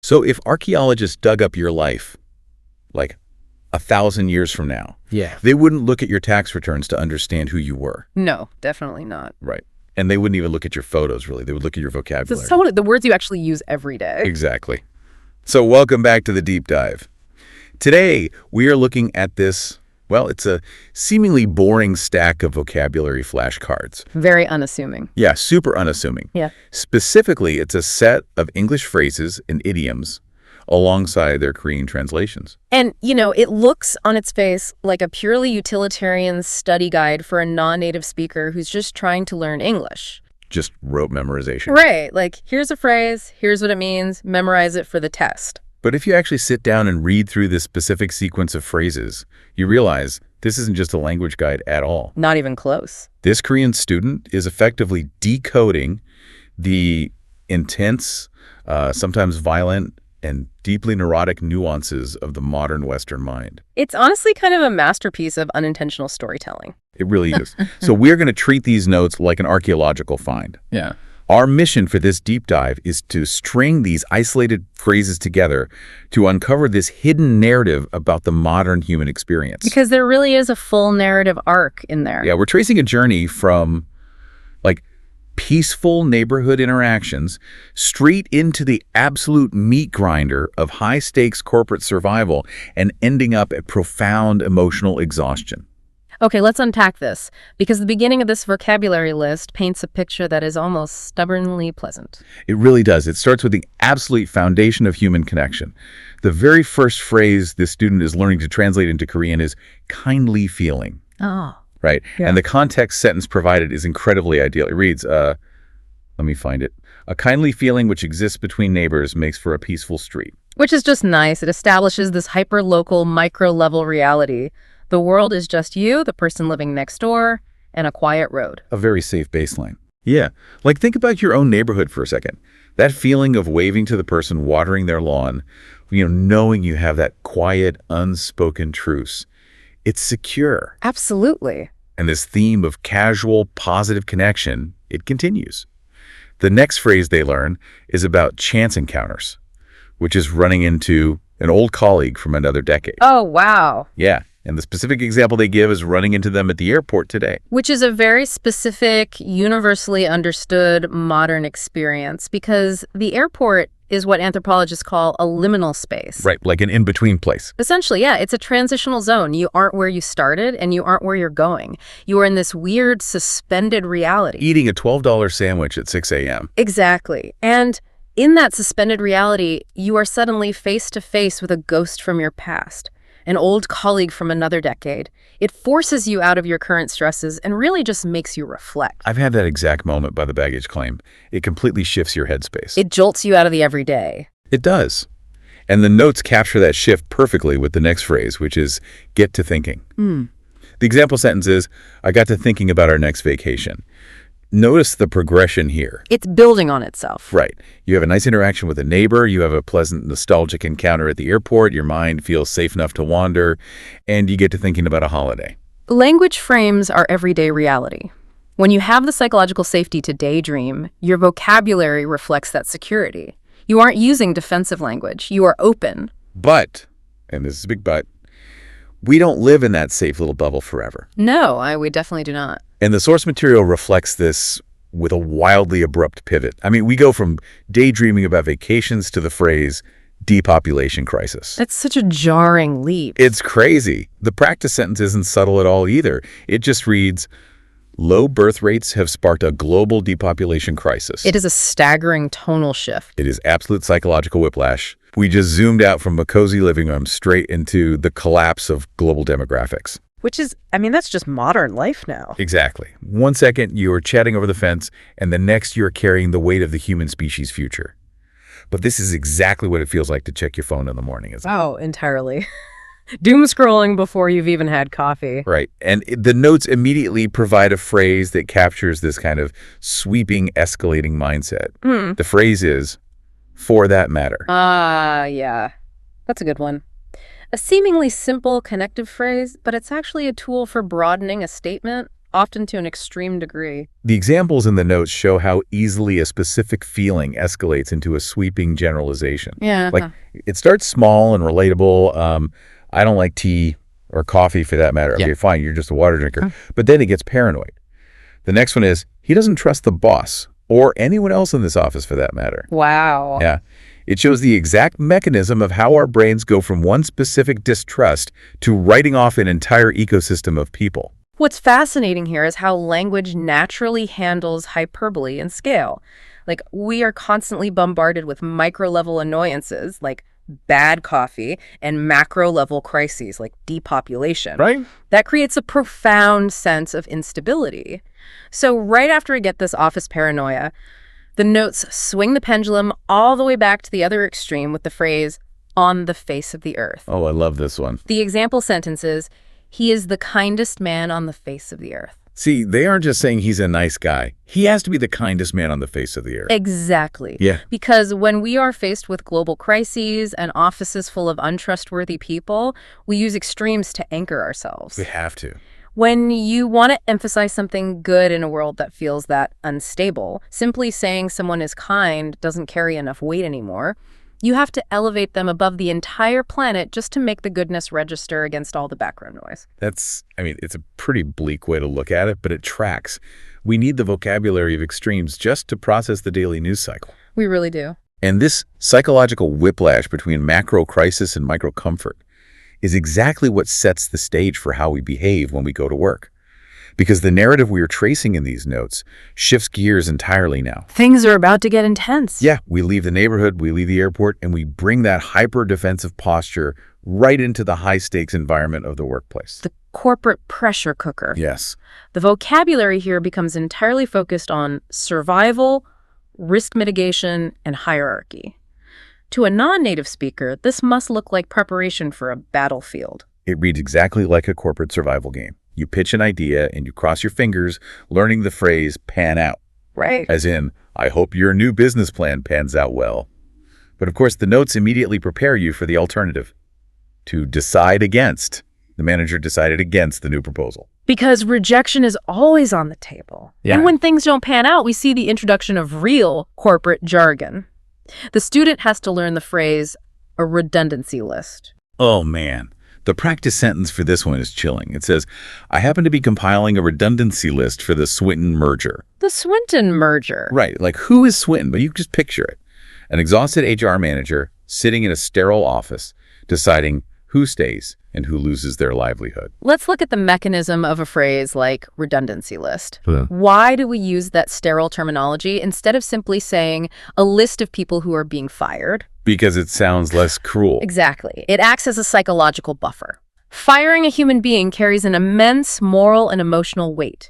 So if archaeologists dug up your life, like 1,000 years from now, Yeah. they wouldn't look at your tax returns to understand who you were. No, definitely not. Right. And they wouldn't even look at your photos, really. They would look at your vocabulary. The words you actually use every day. Exactly. So welcome back to the Deep Dive. Today, we are looking at this, well, it's a seemingly boring stack of vocabulary flashcards. Very unassuming. Yeah, super unassuming. Yeah. Specifically, it's a set of English phrases and idioms alongside their Korean translations. And, it looks on its face like a purely utilitarian study guide for a non-native speaker who's just trying to learn English. Just rote memorization. Right. Like, here's a phrase, here's what it means, memorize it for the test. But if you actually sit down and read through this specific sequence of phrases, you realize this isn't just a language guide at all. Not even close. This Korean student is effectively decoding the intense, sometimes violent, and deeply neurotic nuances of the modern Western mind. It's honestly kind of a masterpiece of unintentional storytelling. It really is. So we're going to treat these notes like an archaeological find. Yeah. Our mission for this deep dive is to string these isolated phrases together to uncover this hidden narrative about the modern human experience. Because there really is a full narrative arc in there. Yeah, we're tracing a journey from, peaceful neighborhood interactions straight into the absolute meat grinder of high-stakes corporate survival and ending up at profound emotional exhaustion. Okay, let's unpack this, because the beginning of this vocabulary list paints a picture that is almost stubbornly pleasant. It really does. It starts with the absolute foundation of human connection. The very first phrase this student is learning to translate into Korean is kindly feeling. Oh. Right? Yeah. And the context sentence provided is incredibly ideal. It reads, let me find it. A kindly feeling which exists between neighbors makes for a peaceful street. Which is just nice. It establishes this hyper-local, micro-level reality. The world is just you, the person living next door, and a quiet road. A very safe baseline. Yeah. Think about your own neighborhood for a second. That feeling of waving to the person watering their lawn, knowing you have that quiet, unspoken truce. It's secure. Absolutely. And this theme of casual, positive connection, it continues. The next phrase they learn is about chance encounters, which is running into an old colleague from another decade. Oh, wow. Yeah. And the specific example they give is running into them at the airport today. Which is a very specific, universally understood modern experience, because the airport is what anthropologists call a liminal space. Right, like an in-between place. Essentially, yeah, it's a transitional zone. You aren't where you started, and you aren't where you're going. You are in this weird, suspended reality. Eating a $12 sandwich at 6 a.m. Exactly. And in that suspended reality, you are suddenly face to face with a ghost from your past, an old colleague from another decade. It forces you out of your current stresses and really just makes you reflect. I've had that exact moment by the baggage claim. It completely shifts your headspace. It jolts you out of the everyday. It does. And the notes capture that shift perfectly with the next phrase, which is get to thinking. The example sentence is, I got to thinking about our next vacation. Notice the progression here. It's building on itself. Right. You have a nice interaction with a neighbor. You have a pleasant, nostalgic encounter at the airport. Your mind feels safe enough to wander. And you get to thinking about a holiday. Language frames our everyday reality. When you have the psychological safety to daydream, your vocabulary reflects that security. You aren't using defensive language. You are open. But, and this is a big but, we don't live in that safe little bubble forever. No, we definitely do not. And the source material reflects this with a wildly abrupt pivot. I mean, we go from daydreaming about vacations to the phrase depopulation crisis. That's such a jarring leap. It's crazy. The practice sentence isn't subtle at all either. It just reads, low birth rates have sparked a global depopulation crisis. It is a staggering tonal shift. It is absolute psychological whiplash. We just zoomed out from a cozy living room straight into the collapse of global demographics. Which is, that's just modern life now. Exactly. 1 second, you're chatting over the fence, and the next, you're carrying the weight of the human species' future. But this is exactly what it feels like to check your phone in the morning, isn't it? Oh, entirely. Doom scrolling before you've even had coffee. Right. And the notes immediately provide a phrase that captures this kind of sweeping, escalating mindset. The phrase is, for that matter. Yeah. That's a good one. A seemingly simple connective phrase, but it's actually a tool for broadening a statement often to an extreme degree. The examples in the notes show how easily a specific feeling escalates into a sweeping generalization. Yeah. Like, it starts small and relatable. I don't like tea or coffee for that matter. Okay, fine, you're just a water drinker. But then it gets paranoid. The next one is, he doesn't trust the boss or anyone else in this office for that matter. Wow. Yeah. It shows the exact mechanism of how our brains go from one specific distrust to writing off an entire ecosystem of people. What's fascinating here is how language naturally handles hyperbole and scale. Like, we are constantly bombarded with micro-level annoyances, like bad coffee, and macro-level crises, like depopulation. Right? That creates a profound sense of instability. So right after we get this office paranoia, the notes swing the pendulum all the way back to the other extreme with the phrase, on the face of the earth. Oh, I love this one. The example sentence is, he is the kindest man on the face of the earth. See, they aren't just saying he's a nice guy. He has to be the kindest man on the face of the earth. Exactly. Yeah. Because when we are faced with global crises and offices full of untrustworthy people, we use extremes to anchor ourselves. We have to. When you want to emphasize something good in a world that feels that unstable, simply saying someone is kind doesn't carry enough weight anymore. You have to elevate them above the entire planet just to make the goodness register against all the background noise. It's a pretty bleak way to look at it, but it tracks. We need the vocabulary of extremes just to process the daily news cycle. We really do. And this psychological whiplash between macro crisis and micro comfort is exactly what sets the stage for how we behave when we go to work. Because the narrative we are tracing in these notes shifts gears entirely now. Things are about to get intense. Yeah, we leave the neighborhood, we leave the airport, and we bring that hyper-defensive posture right into the high-stakes environment of the workplace. The corporate pressure cooker. Yes. The vocabulary here becomes entirely focused on survival, risk mitigation, and hierarchy. To a non-native speaker, this must look like preparation for a battlefield. It reads exactly like a corporate survival game. You pitch an idea and you cross your fingers, learning the phrase pan out. Right. As in, I hope your new business plan pans out well. But of course, the notes immediately prepare you for the alternative. To decide against. The manager decided against the new proposal. Because rejection is always on the table. Yeah. And when things don't pan out, we see the introduction of real corporate jargon. The student has to learn the phrase, a redundancy list. Oh man. The practice sentence for this one is chilling. It says, I happen to be compiling a redundancy list for the Swinton merger. The Swinton merger. Right, like who is Swinton? But you just picture it. An exhausted HR manager sitting in a sterile office deciding who stays and who loses their livelihood. Let's look at the mechanism of a phrase like redundancy list. Yeah. Why do we use that sterile terminology instead of simply saying a list of people who are being fired? Because it sounds less cruel. Exactly. It acts as a psychological buffer. Firing a human being carries an immense moral and emotional weight.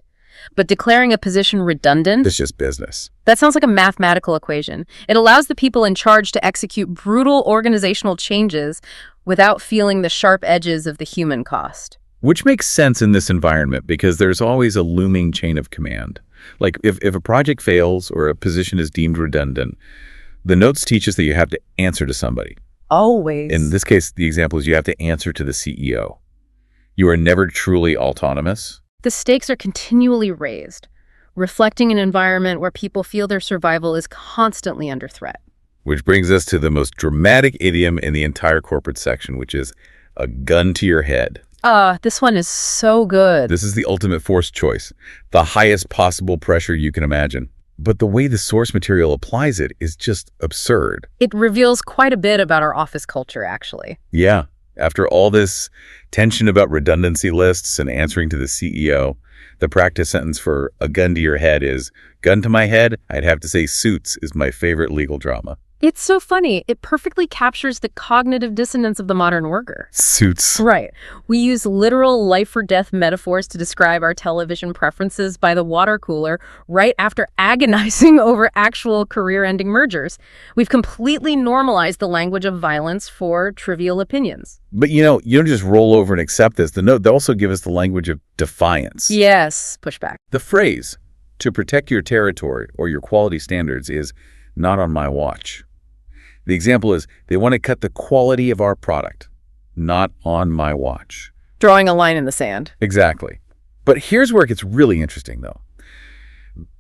But declaring a position redundant, It's just business. that sounds like a mathematical equation. It allows the people in charge to execute brutal organizational changes without feeling the sharp edges of the human cost. Which makes sense in this environment because there's always a looming chain of command. Like if a project fails or a position is deemed redundant, the notes teach us that you have to answer to somebody. Always. In this case, the example is you have to answer to the CEO. You are never truly autonomous. The stakes are continually raised, reflecting an environment where people feel their survival is constantly under threat. Which brings us to the most dramatic idiom in the entire corporate section, which is a gun to your head. This one is so good. This is the ultimate force choice, the highest possible pressure you can imagine. But the way the source material applies it is just absurd. It reveals quite a bit about our office culture, actually. Yeah, after all this tension about redundancy lists and answering to the CEO, the practice sentence for a gun to your head is, gun to my head, I'd have to say Suits is my favorite legal drama. It's so funny. It perfectly captures the cognitive dissonance of the modern worker. Suits. Right. We use literal life-or-death metaphors to describe our television preferences by the water cooler right after agonizing over actual career-ending mergers. We've completely normalized the language of violence for trivial opinions. But you don't just roll over and accept this. The note, they also give us the language of defiance. Yes, pushback. The phrase, to protect your territory or your quality standards, is not on my watch. The example is, they want to cut the quality of our product. Not on my watch. Drawing a line in the sand. Exactly. But here's where it gets really interesting, though.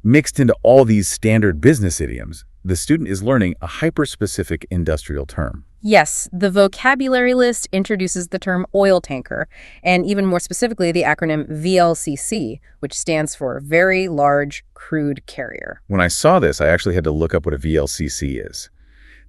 Mixed into all these standard business idioms, the student is learning a hyper-specific industrial term. Yes, the vocabulary list introduces the term oil tanker, and even more specifically, the acronym VLCC, which stands for Very Large Crude Carrier. When I saw this, I actually had to look up what a VLCC is.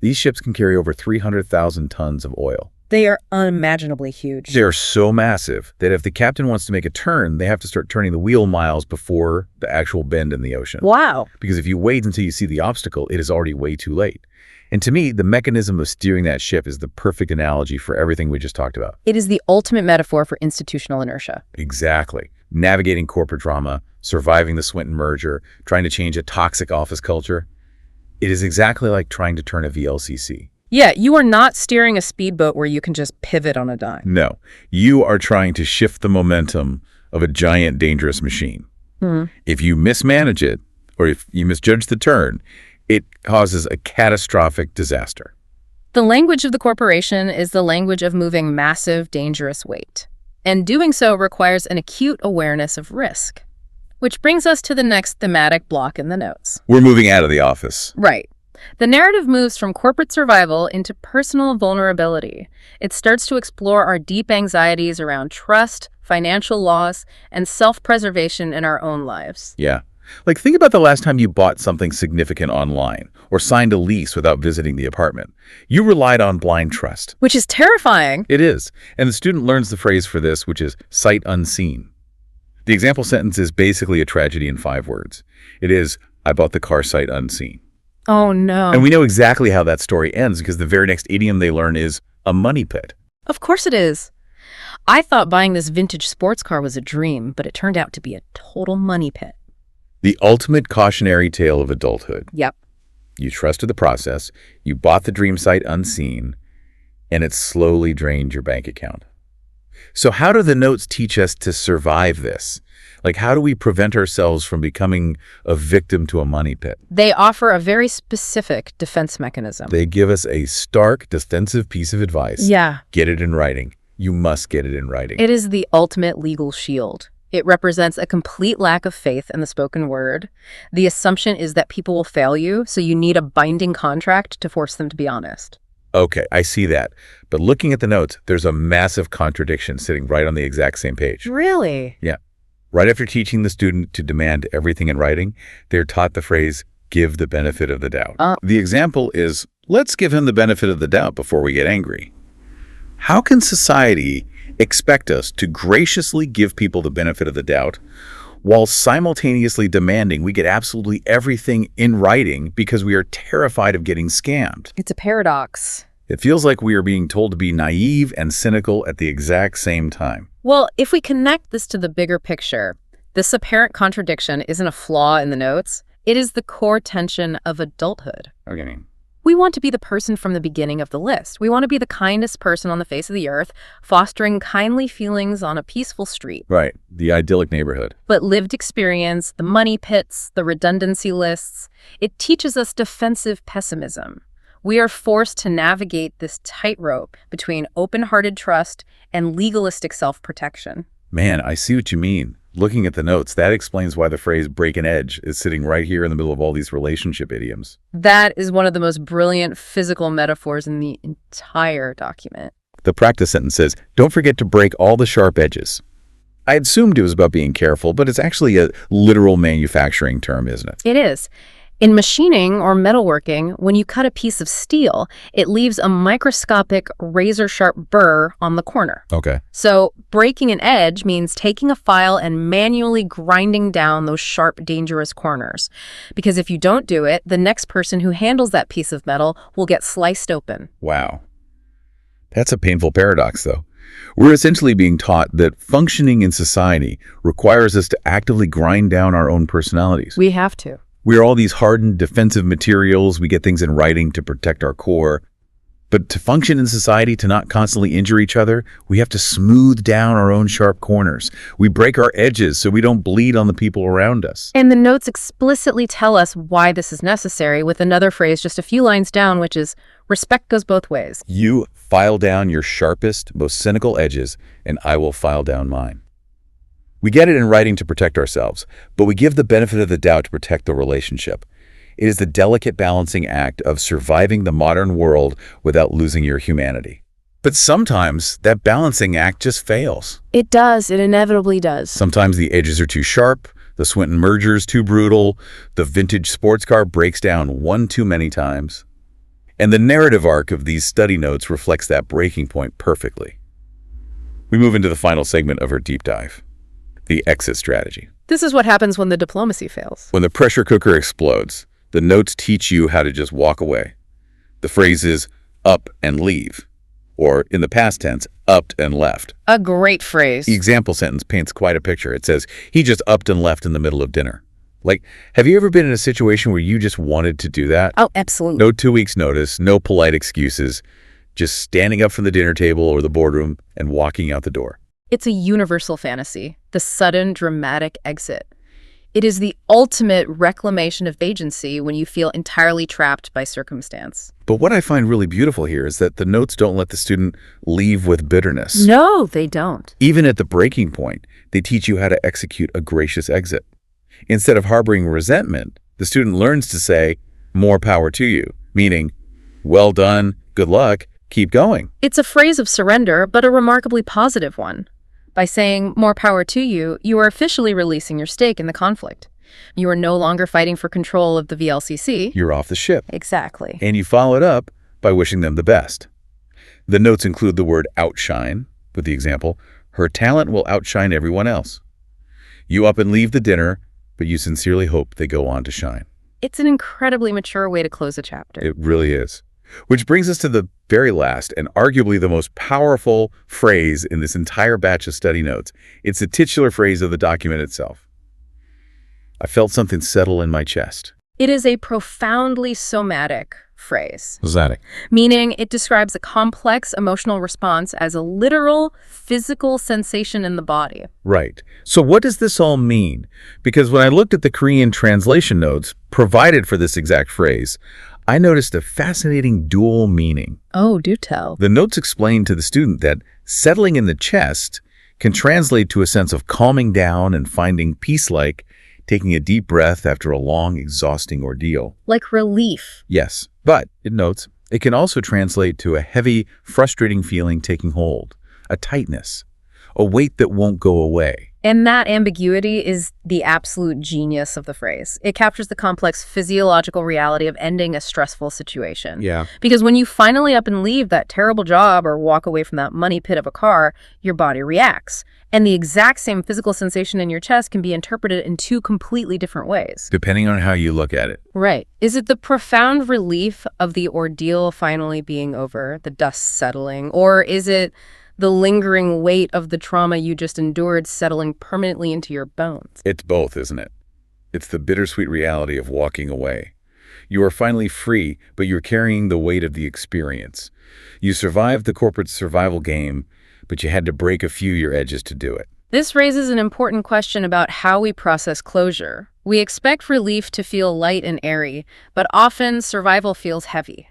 These ships can carry over 300,000 tons of oil. They are unimaginably huge. They're so massive that if the captain wants to make a turn, they have to start turning the wheel miles before the actual bend in the ocean. Wow. Because if you wait until you see the obstacle, it is already way too late. And to me, the mechanism of steering that ship is the perfect analogy for everything we just talked about. It is the ultimate metaphor for institutional inertia. Exactly. Navigating corporate drama, surviving the Swinton merger, trying to change a toxic office culture. It is exactly like trying to turn a VLCC. Yeah, you are not steering a speedboat where you can just pivot on a dime. No, you are trying to shift the momentum of a giant, dangerous machine. If you mismanage it, or if you misjudge the turn, it causes a catastrophic disaster. The language of the corporation is the language of moving massive, dangerous weight. And doing so requires an acute awareness of risk. Which brings us to the next thematic block in the notes. We're moving out of the office. Right. The narrative moves from corporate survival into personal vulnerability. It starts to explore our deep anxieties around trust, financial loss, and self-preservation in our own lives. Yeah. Like, think about the last time you bought something significant online or signed a lease without visiting the apartment. You relied on blind trust. Which is terrifying. It is. And the student learns the phrase for this, which is sight unseen. The example sentence is basically a tragedy in 5 words. It is, I bought the car sight unseen. Oh, no. And we know exactly how that story ends because the very next idiom they learn is a money pit. Of course it is. I thought buying this vintage sports car was a dream, but it turned out to be a total money pit. The ultimate cautionary tale of adulthood. Yep. You trusted the process, you bought the dream sight unseen, and it slowly drained your bank account. So how do the notes teach us to survive this? Like, how do we prevent ourselves from becoming a victim to a money pit? They offer a very specific defense mechanism. They give us a stark, defensive piece of advice. Yeah. Get it in writing. You must get it in writing. It is the ultimate legal shield. It represents a complete lack of faith in the spoken word. The assumption is that people will fail you, so you need a binding contract to force them to be honest. Okay, I see that. But looking at the notes, there's a massive contradiction sitting right on the exact same page. Really? Yeah. Right after teaching the student to demand everything in writing, they're taught the phrase, give the benefit of the doubt. The example is, let's give him the benefit of the doubt before we get angry. How can society expect us to graciously give people the benefit of the doubt while simultaneously demanding we get absolutely everything in writing because we are terrified of getting scammed? It's a paradox. It feels like we are being told to be naive and cynical at the exact same time. Well, if we connect this to the bigger picture, this apparent contradiction isn't a flaw in the notes. It is the core tension of adulthood. Okay. We want to be the person from the beginning of the list. We want to be the kindest person on the face of the earth, fostering kindly feelings on a peaceful street. Right. The idyllic neighborhood. But lived experience, the money pits, the redundancy lists, it teaches us defensive pessimism. We are forced to navigate this tightrope between open-hearted trust and legalistic self-protection. Man, I see what you mean. Looking at the notes, that explains why the phrase break an edge is sitting right here in the middle of all these relationship idioms. That is one of the most brilliant physical metaphors in the entire document. The practice sentence says, don't forget to break all the sharp edges. I assumed it was about being careful, but it's actually a literal manufacturing term, isn't it? It is. In machining or metalworking, when you cut a piece of steel, it leaves a microscopic razor-sharp burr on the corner. Okay. So breaking an edge means taking a file and manually grinding down those sharp, dangerous corners. Because if you don't do it, the next person who handles that piece of metal will get sliced open. Wow. That's a painful paradox, though. We're essentially being taught that functioning in society requires us to actively grind down our own personalities. We have to. We're all these hardened defensive materials. We get things in writing to protect our core. But to function in society, to not constantly injure each other, we have to smooth down our own sharp corners. We break our edges so we don't bleed on the people around us. And the notes explicitly tell us why this is necessary with another phrase just a few lines down, which is, respect goes both ways. You file down your sharpest, most cynical edges, and I will file down mine. We get it in writing to protect ourselves, but we give the benefit of the doubt to protect the relationship. It is the delicate balancing act of surviving the modern world without losing your humanity. But sometimes that balancing act just fails. It does. It inevitably does. Sometimes the edges are too sharp, the Swinton merger is too brutal, the vintage sports car breaks down one too many times. And the narrative arc of these study notes reflects that breaking point perfectly. We move into the final segment of our deep dive, the exit strategy. This is what happens when the diplomacy fails. When the pressure cooker explodes, the notes teach you how to just walk away. The phrase is up and leave, or in the past tense, upped and left. A great phrase. The example sentence paints quite a picture. It says, he just upped and left in the middle of dinner. Like, have you ever been in a situation where you just wanted to do that? Oh, absolutely. No 2 weeks notice, no polite excuses, just standing up from the dinner table or the boardroom and walking out the door. It's a universal fantasy, the sudden, dramatic exit. It is the ultimate reclamation of agency when you feel entirely trapped by circumstance. But what I find really beautiful here is that the notes don't let the student leave with bitterness. No, they don't. Even at the breaking point, they teach you how to execute a gracious exit. Instead of harboring resentment, the student learns to say, more power to you, meaning, well done, good luck, keep going. It's a phrase of surrender, but a remarkably positive one. By saying more power to you, you are officially releasing your stake in the conflict. You are no longer fighting for control of the VLCC. You're off the ship. Exactly. And you follow it up by wishing them the best. The notes include the word outshine, with the example, her talent will outshine everyone else. You up and leave the dinner, but you sincerely hope they go on to shine. It's an incredibly mature way to close a chapter. It really is. Which brings us to the very last and arguably the most powerful phrase in this entire batch of study notes. It's the titular phrase of the document itself. I felt something settle in my chest. It is a profoundly somatic phrase, Somatic. meaning it describes a complex emotional response as a literal physical sensation in the body. Right. So what does this all mean? Because when I looked at the Korean translation notes provided for this exact phrase, I noticed a fascinating dual meaning. Oh, do tell. The notes explain to the student that settling in the chest can translate to a sense of calming down and finding peace, like taking a deep breath after a long, exhausting ordeal. Like relief. Yes, but, it notes, it can also translate to a heavy, frustrating feeling taking hold, a tightness, a weight that won't go away. And that ambiguity is the absolute genius of the phrase. It captures the complex physiological reality of ending a stressful situation. Yeah. Because when you finally up and leave that terrible job or walk away from that money pit of a car, your body reacts. And the exact same physical sensation in your chest can be interpreted in two completely different ways. Depending on how you look at it. Right. Is it the profound relief of the ordeal finally being over, the dust settling, or is it the lingering weight of the trauma you just endured settling permanently into your bones? It's both, isn't it? It's the bittersweet reality of walking away. You are finally free, but you're carrying the weight of the experience. You survived the corporate survival game, but you had to break a few of your edges to do it. This raises an important question about how we process closure. We expect relief to feel light and airy, but often survival feels heavy.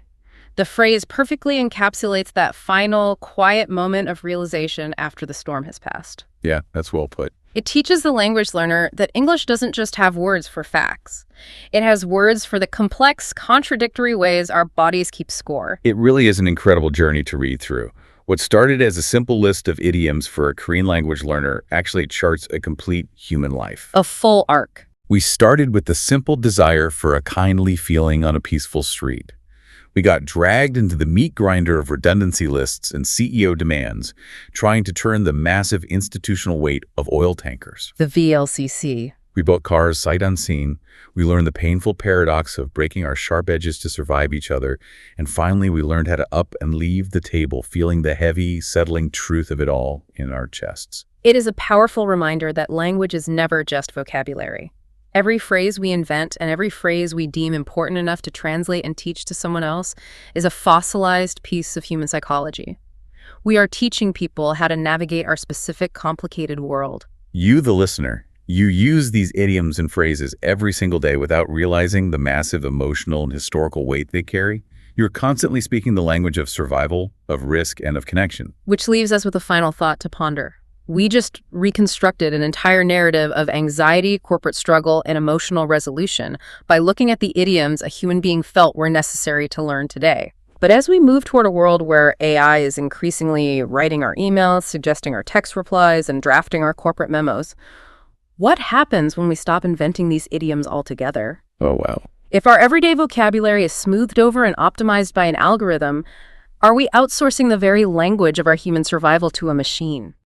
The phrase perfectly encapsulates that final, quiet moment of realization after the storm has passed. Yeah, that's well put. It teaches the language learner that English doesn't just have words for facts. It has words for the complex, contradictory ways our bodies keep score. It really is an incredible journey to read through. What started as a simple list of idioms for a Korean language learner actually charts a complete human life. A full arc. We started with the simple desire for a kindly feeling on a peaceful street. We got dragged into the meat grinder of redundancy lists and CEO demands, trying to turn the massive institutional weight of oil tankers. The VLCC. We built cars sight unseen. We learned the painful paradox of breaking our sharp edges to survive each other. And finally, we learned how to up and leave the table, feeling the heavy, settling truth of it all in our chests. It is a powerful reminder that language is never just vocabulary. Every phrase we invent and every phrase we deem important enough to translate and teach to someone else is a fossilized piece of human psychology. We are teaching people how to navigate our specific, complicated world. You, the listener, you use these idioms and phrases every single day without realizing the massive emotional and historical weight they carry. You're constantly speaking the language of survival, of risk, and of connection. Which leaves us with a final thought to ponder. We just reconstructed an entire narrative of anxiety, corporate struggle, and emotional resolution by looking at the idioms a human being felt were necessary to learn today. But as we move toward a world where AI is increasingly writing our emails, suggesting our text replies, and drafting our corporate memos, what happens when we stop inventing these idioms altogether? Oh, wow. If our everyday vocabulary is smoothed over and optimized by an algorithm, are we outsourcing the very language of our human survival to a machine?